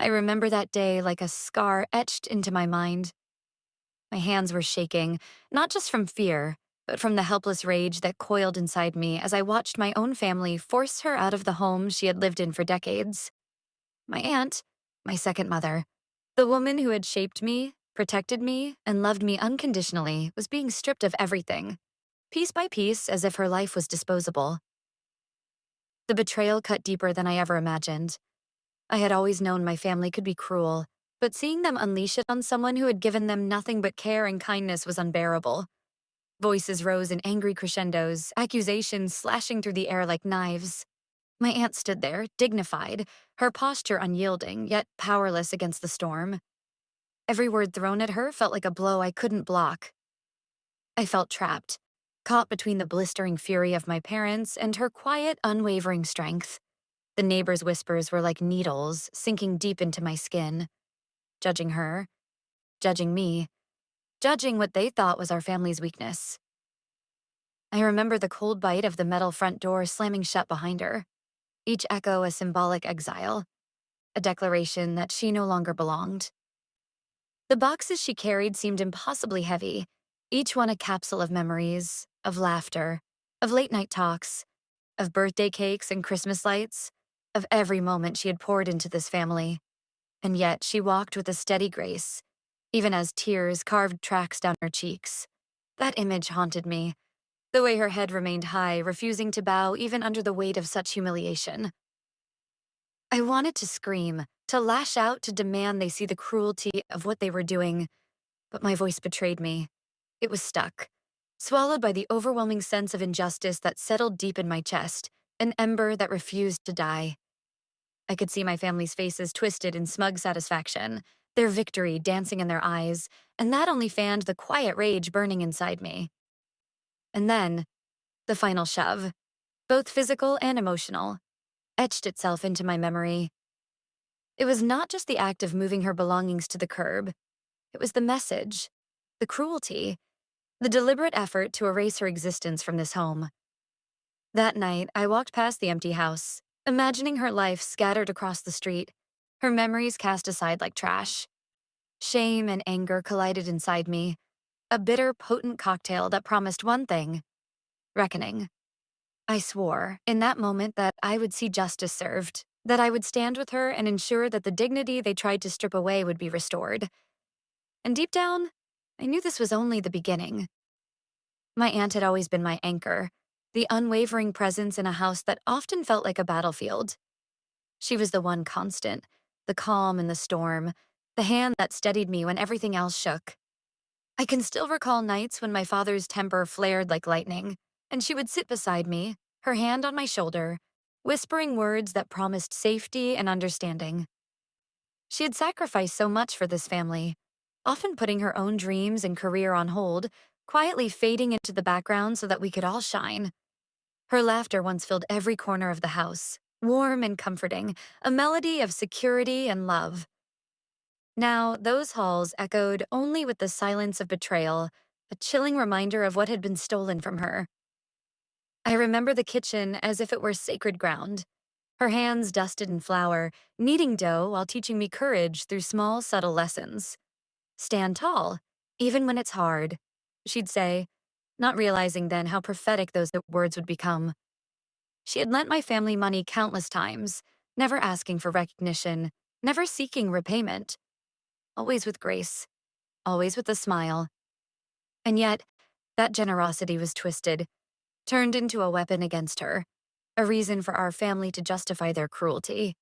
I remember that day like a scar etched into my mind. My hands were shaking, not just from fear, but from the helpless rage that coiled inside me as I watched my own family force her out of the home she had lived in for decades. My aunt, my second mother, the woman who had shaped me, protected me, and loved me unconditionally, was being stripped of everything, piece by piece, as if her life was disposable. The betrayal cut deeper than I ever imagined. I had always known my family could be cruel, but seeing them unleash it on someone who had given them nothing but care and kindness was unbearable. Voices rose in angry crescendos, accusations slashing through the air like knives. My aunt stood there, dignified, her posture unyielding, yet powerless against the storm. Every word thrown at her felt like a blow I couldn't block. I felt trapped, caught between the blistering fury of my parents and her quiet, unwavering strength. The neighbors' whispers were like needles, sinking deep into my skin. Judging her, judging me, judging what they thought was our family's weakness. I remember the cold bite of the metal front door slamming shut behind her, each echo a symbolic exile, a declaration that she no longer belonged. The boxes she carried seemed impossibly heavy, each one a capsule of memories, of laughter, of late-night talks, of birthday cakes and Christmas lights, of every moment she had poured into this family. And yet she walked with a steady grace, even as tears carved tracks down her cheeks. That image haunted me, the way her head remained high, refusing to bow even under the weight of such humiliation. I wanted to scream, to lash out, to demand they see the cruelty of what they were doing, but my voice betrayed me. It was stuck, swallowed by the overwhelming sense of injustice that settled deep in my chest, an ember that refused to die. I could see my family's faces twisted in smug satisfaction, their victory dancing in their eyes, and that only fanned the quiet rage burning inside me. And then, the final shove, both physical and emotional, etched itself into my memory. It was not just the act of moving her belongings to the curb. It was the message, the cruelty, the deliberate effort to erase her existence from this home. That night, I walked past the empty house, imagining her life scattered across the street, her memories cast aside like trash. Shame and anger collided inside me, a bitter, potent cocktail that promised one thing: reckoning. I swore, in that moment, that I would see justice served, that I would stand with her and ensure that the dignity they tried to strip away would be restored. And deep down, I knew this was only the beginning. My aunt had always been my anchor, the unwavering presence in a house that often felt like a battlefield. She was the one constant, the calm in the storm, the hand that steadied me when everything else shook. I can still recall nights when my father's temper flared like lightning, and she would sit beside me, her hand on my shoulder, whispering words that promised safety and understanding. She had sacrificed so much for this family, often putting her own dreams and career on hold, quietly fading into the background so that we could all shine. Her laughter once filled every corner of the house, warm and comforting, a melody of security and love. Now, those halls echoed only with the silence of betrayal, a chilling reminder of what had been stolen from her. I remember the kitchen as if it were sacred ground, her hands dusted in flour, kneading dough while teaching me courage through small, subtle lessons. Stand tall, even when it's hard, she'd say, not realizing then how prophetic those words would become. She had lent my family money countless times, never asking for recognition, never seeking repayment. Always with grace, always with a smile. And yet, that generosity was twisted, turned into a weapon against her, a reason for our family to justify their cruelty.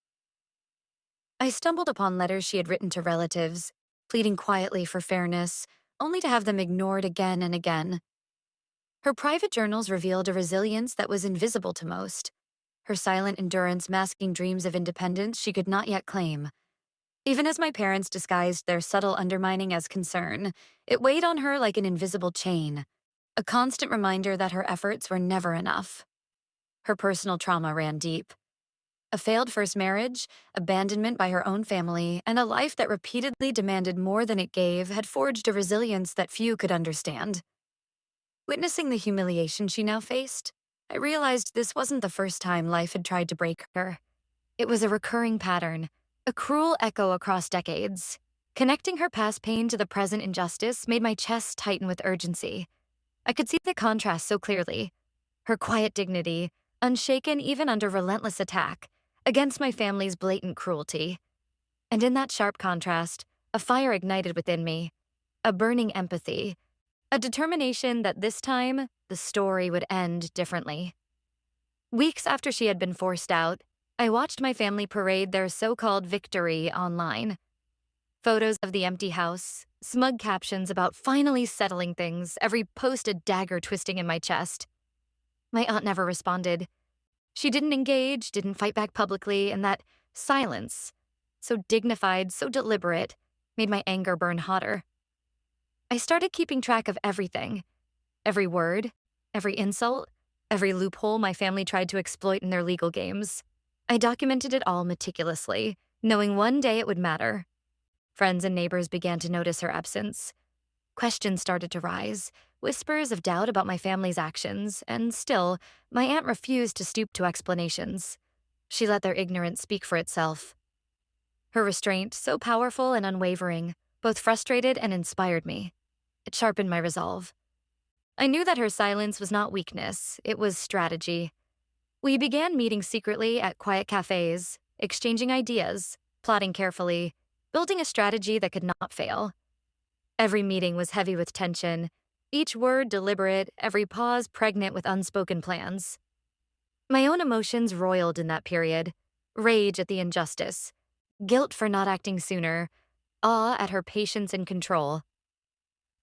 I stumbled upon letters she had written to relatives, pleading quietly for fairness, only to have them ignored again and again. Her private journals revealed a resilience that was invisible to most, her silent endurance masking dreams of independence she could not yet claim. Even as my parents disguised their subtle undermining as concern, it weighed on her like an invisible chain, a constant reminder that her efforts were never enough. Her personal trauma ran deep. A failed first marriage, abandonment by her own family, and a life that repeatedly demanded more than it gave had forged a resilience that few could understand. Witnessing the humiliation she now faced, I realized this wasn't the first time life had tried to break her. It was a recurring pattern, a cruel echo across decades. Connecting her past pain to the present injustice made my chest tighten with urgency. I could see the contrast so clearly. Her quiet dignity, unshaken even under relentless attack, against my family's blatant cruelty. And in that sharp contrast, a fire ignited within me, a burning empathy, a determination that this time, the story would end differently. Weeks after she had been forced out, I watched my family parade their so-called victory online. Photos of the empty house, smug captions about finally settling things, every post a dagger twisting in my chest. My aunt never responded. She didn't engage, didn't fight back publicly, and that silence, so dignified, so deliberate, made my anger burn hotter. I started keeping track of everything. Every word, every insult, every loophole my family tried to exploit in their legal games. I documented it all meticulously, knowing one day it would matter. Friends and neighbors began to notice her absence. Questions started to rise, whispers of doubt about my family's actions, and still, my aunt refused to stoop to explanations. She let their ignorance speak for itself. Her restraint, so powerful and unwavering, both frustrated and inspired me. It sharpened my resolve. I knew that her silence was not weakness, it was strategy. We began meeting secretly at quiet cafes, exchanging ideas, plotting carefully, building a strategy that could not fail. Every meeting was heavy with tension, each word deliberate, every pause pregnant with unspoken plans. My own emotions roiled in that period: rage at the injustice, guilt for not acting sooner, awe at her patience and control.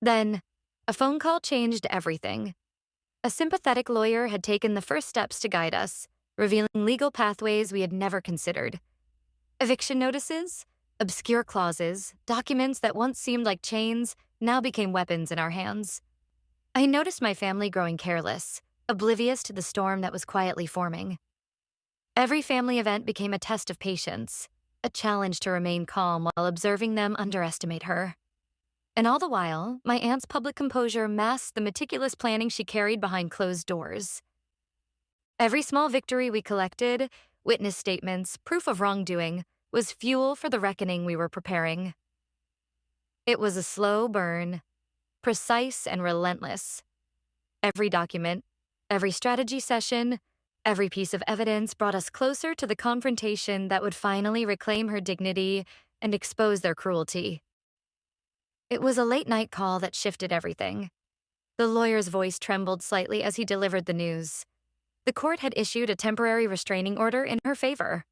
Then, a phone call changed everything. A sympathetic lawyer had taken the first steps to guide us, revealing legal pathways we had never considered. Eviction notices, obscure clauses, documents that once seemed like chains now became weapons in our hands. I noticed my family growing careless, oblivious to the storm that was quietly forming. Every family event became a test of patience, a challenge to remain calm while observing them underestimate her. And all the while, my aunt's public composure masked the meticulous planning she carried behind closed doors. Every small victory we collected, witness statements, proof of wrongdoing, was fuel for the reckoning we were preparing. It was a slow burn, precise and relentless. Every document, every strategy session, every piece of evidence brought us closer to the confrontation that would finally reclaim her dignity and expose their cruelty. It was a late-night call that shifted everything. The lawyer's voice trembled slightly as he delivered the news. The court had issued a temporary restraining order in her favor.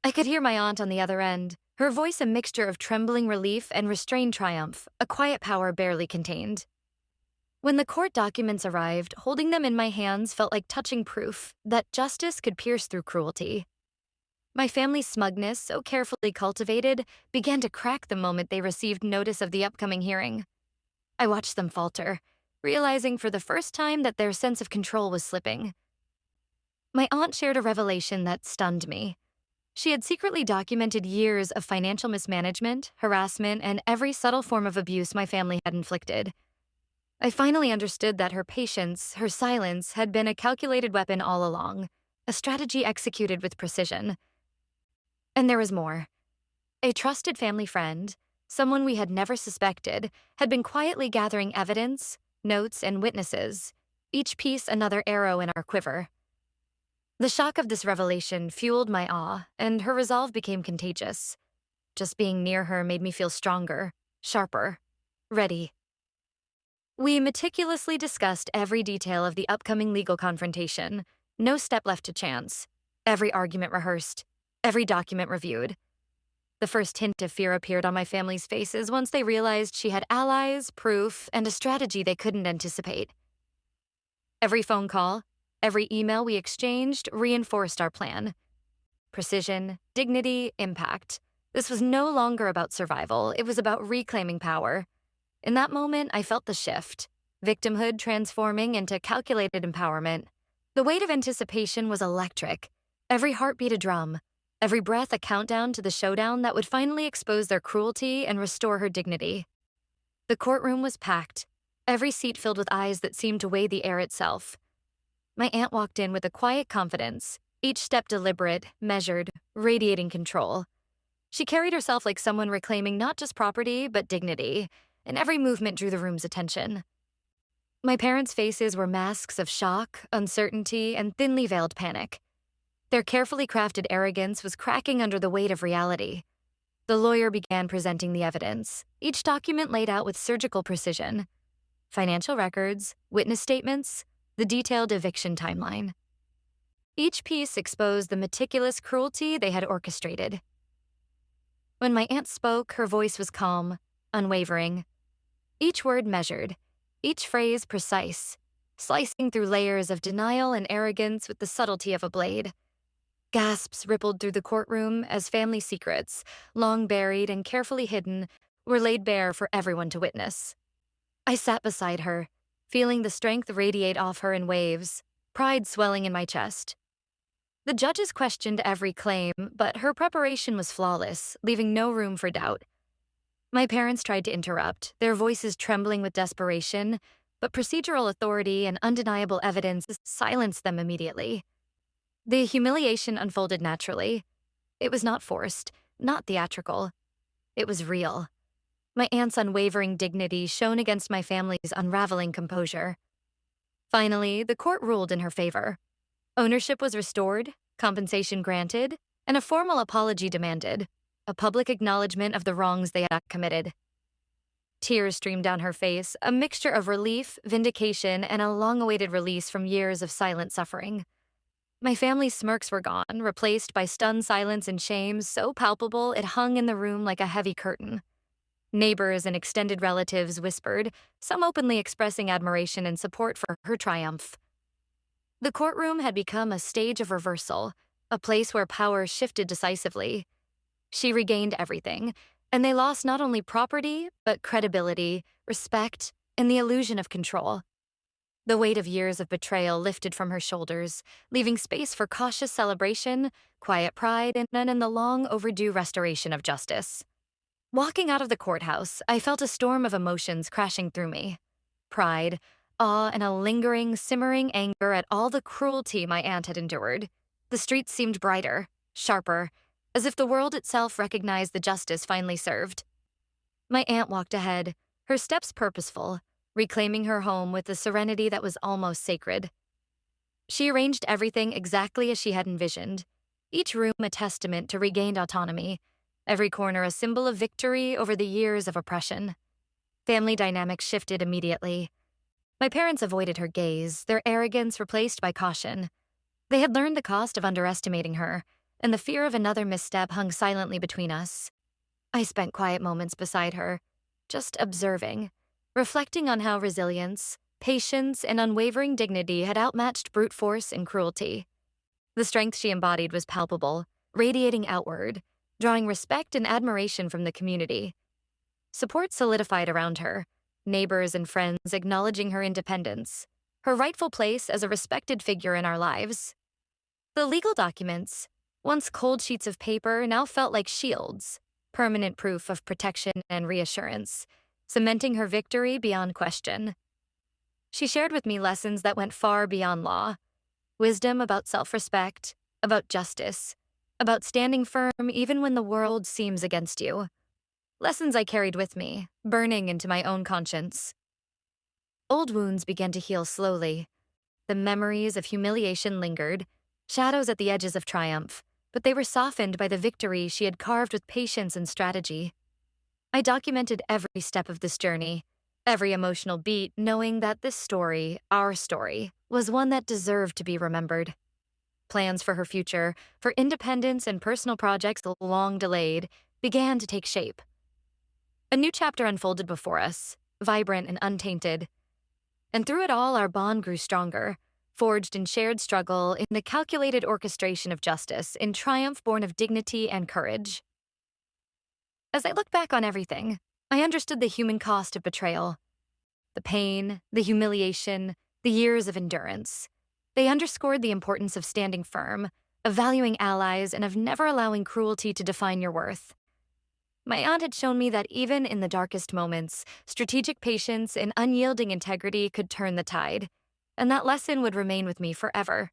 I could hear my aunt on the other end, her voice a mixture of trembling relief and restrained triumph, a quiet power barely contained. When the court documents arrived, holding them in my hands felt like touching proof that justice could pierce through cruelty. My family's smugness, so carefully cultivated, began to crack the moment they received notice of the upcoming hearing. I watched them falter, realizing for the first time that their sense of control was slipping. My aunt shared a revelation that stunned me. She had secretly documented years of financial mismanagement, harassment, and every subtle form of abuse my family had inflicted. I finally understood that her patience, her silence, had been a calculated weapon all along, a strategy executed with precision. And there was more. A trusted family friend, someone we had never suspected, had been quietly gathering evidence, notes, and witnesses, each piece another arrow in our quiver. The shock of this revelation fueled my awe, and her resolve became contagious. Just being near her made me feel stronger, sharper, ready. We meticulously discussed every detail of the upcoming legal confrontation, no step left to chance, every argument rehearsed, every document reviewed. The first hint of fear appeared on my family's faces once they realized she had allies, proof, and a strategy they couldn't anticipate. Every phone call, every email we exchanged reinforced our plan. Precision, dignity, impact. This was no longer about survival, it was about reclaiming power. In that moment, I felt the shift, victimhood transforming into calculated empowerment. The weight of anticipation was electric, every heartbeat a drum, every breath a countdown to the showdown that would finally expose their cruelty and restore her dignity. The courtroom was packed, every seat filled with eyes that seemed to weigh the air itself. My aunt walked in with a quiet confidence, each step deliberate, measured, radiating control. She carried herself like someone reclaiming not just property, but dignity, and every movement drew the room's attention. My parents' faces were masks of shock, uncertainty, and thinly veiled panic. Their carefully crafted arrogance was cracking under the weight of reality. The lawyer began presenting the evidence, each document laid out with surgical precision: financial records, witness statements, the detailed eviction timeline. Each piece exposed the meticulous cruelty they had orchestrated. When my aunt spoke, her voice was calm, unwavering. Each word measured, each phrase precise, slicing through layers of denial and arrogance with the subtlety of a blade. Gasps rippled through the courtroom as family secrets, long buried and carefully hidden, were laid bare for everyone to witness. I sat beside her, feeling the strength radiate off her in waves, pride swelling in my chest. The judges questioned every claim, but her preparation was flawless, leaving no room for doubt. My parents tried to interrupt, their voices trembling with desperation, but procedural authority and undeniable evidence silenced them immediately. The humiliation unfolded naturally. It was not forced, not theatrical. It was real. My aunt's unwavering dignity shone against my family's unraveling composure. Finally, the court ruled in her favor. Ownership was restored, compensation granted, and a formal apology demanded, a public acknowledgement of the wrongs they had committed. Tears streamed down her face, a mixture of relief, vindication, and a long-awaited release from years of silent suffering. My family's smirks were gone, replaced by stunned silence and shame so palpable it hung in the room like a heavy curtain. Neighbors and extended relatives whispered, some openly expressing admiration and support for her triumph. The courtroom had become a stage of reversal, a place where power shifted decisively. She regained everything, and they lost not only property, but credibility, respect, and the illusion of control. The weight of years of betrayal lifted from her shoulders, leaving space for cautious celebration, quiet pride, and the long overdue restoration of justice. Walking out of the courthouse, I felt a storm of emotions crashing through me. Pride, awe, and a lingering, simmering anger at all the cruelty my aunt had endured. The streets seemed brighter, sharper, as if the world itself recognized the justice finally served. My aunt walked ahead, her steps purposeful, reclaiming her home with a serenity that was almost sacred. She arranged everything exactly as she had envisioned, each room a testament to regained autonomy, every corner a symbol of victory over the years of oppression. Family dynamics shifted immediately. My parents avoided her gaze, their arrogance replaced by caution. They had learned the cost of underestimating her, and the fear of another misstep hung silently between us. I spent quiet moments beside her, just observing, reflecting on how resilience, patience, and unwavering dignity had outmatched brute force and cruelty. The strength she embodied was palpable, radiating outward, drawing respect and admiration from the community. Support solidified around her, neighbors and friends acknowledging her independence, her rightful place as a respected figure in our lives. The legal documents, once cold sheets of paper, now felt like shields, permanent proof of protection and reassurance, cementing her victory beyond question. She shared with me lessons that went far beyond law, wisdom about self-respect, about justice, about standing firm even when the world seems against you. Lessons I carried with me, burning into my own conscience. Old wounds began to heal slowly. The memories of humiliation lingered, shadows at the edges of triumph, but they were softened by the victory she had carved with patience and strategy. I documented every step of this journey, every emotional beat, knowing that this story, our story, was one that deserved to be remembered. Plans for her future, for independence and personal projects long delayed, began to take shape. A new chapter unfolded before us, vibrant and untainted. And through it all, our bond grew stronger, forged in shared struggle, in the calculated orchestration of justice, in triumph born of dignity and courage. As I look back on everything, I understood the human cost of betrayal. The pain, the humiliation, the years of endurance. They underscored the importance of standing firm, of valuing allies, and of never allowing cruelty to define your worth. My aunt had shown me that even in the darkest moments, strategic patience and unyielding integrity could turn the tide, and that lesson would remain with me forever.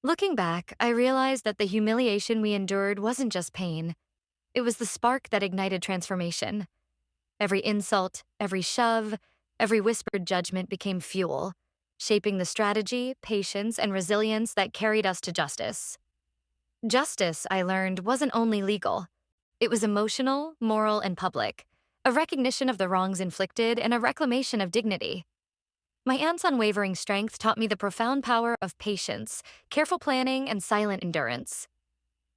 Looking back, I realized that the humiliation we endured wasn't just pain, it was the spark that ignited transformation. Every insult, every shove, every whispered judgment became fuel, shaping the strategy, patience, and resilience that carried us to justice. Justice, I learned, wasn't only legal. It was emotional, moral, and public, a recognition of the wrongs inflicted and a reclamation of dignity. My aunt's unwavering strength taught me the profound power of patience, careful planning, and silent endurance.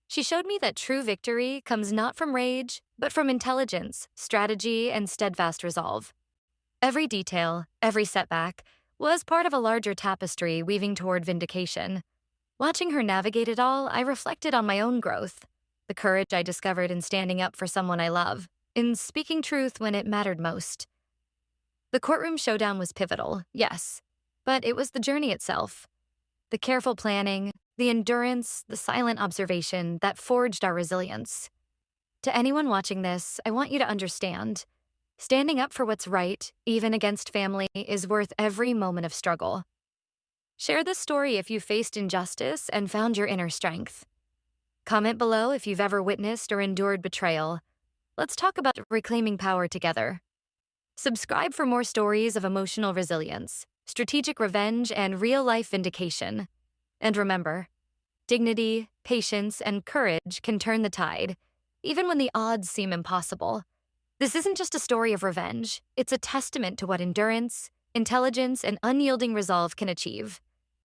She showed me that true victory comes not from rage, but from intelligence, strategy, and steadfast resolve. Every detail, every setback, was part of a larger tapestry weaving toward vindication. Watching her navigate it all, I reflected on my own growth, the courage I discovered in standing up for someone I love, in speaking truth when it mattered most. The courtroom showdown was pivotal, yes, but it was the journey itself. The careful planning, the endurance, the silent observation that forged our resilience. To anyone watching this, I want you to understand. Standing up for what's right, even against family, is worth every moment of struggle. Share this story if you faced injustice and found your inner strength. Comment below if you've ever witnessed or endured betrayal. Let's talk about reclaiming power together. Subscribe for more stories of emotional resilience, strategic revenge, and real-life vindication. And remember, dignity, patience, and courage can turn the tide, even when the odds seem impossible. This isn't just a story of revenge, it's a testament to what endurance, intelligence, and unyielding resolve can achieve.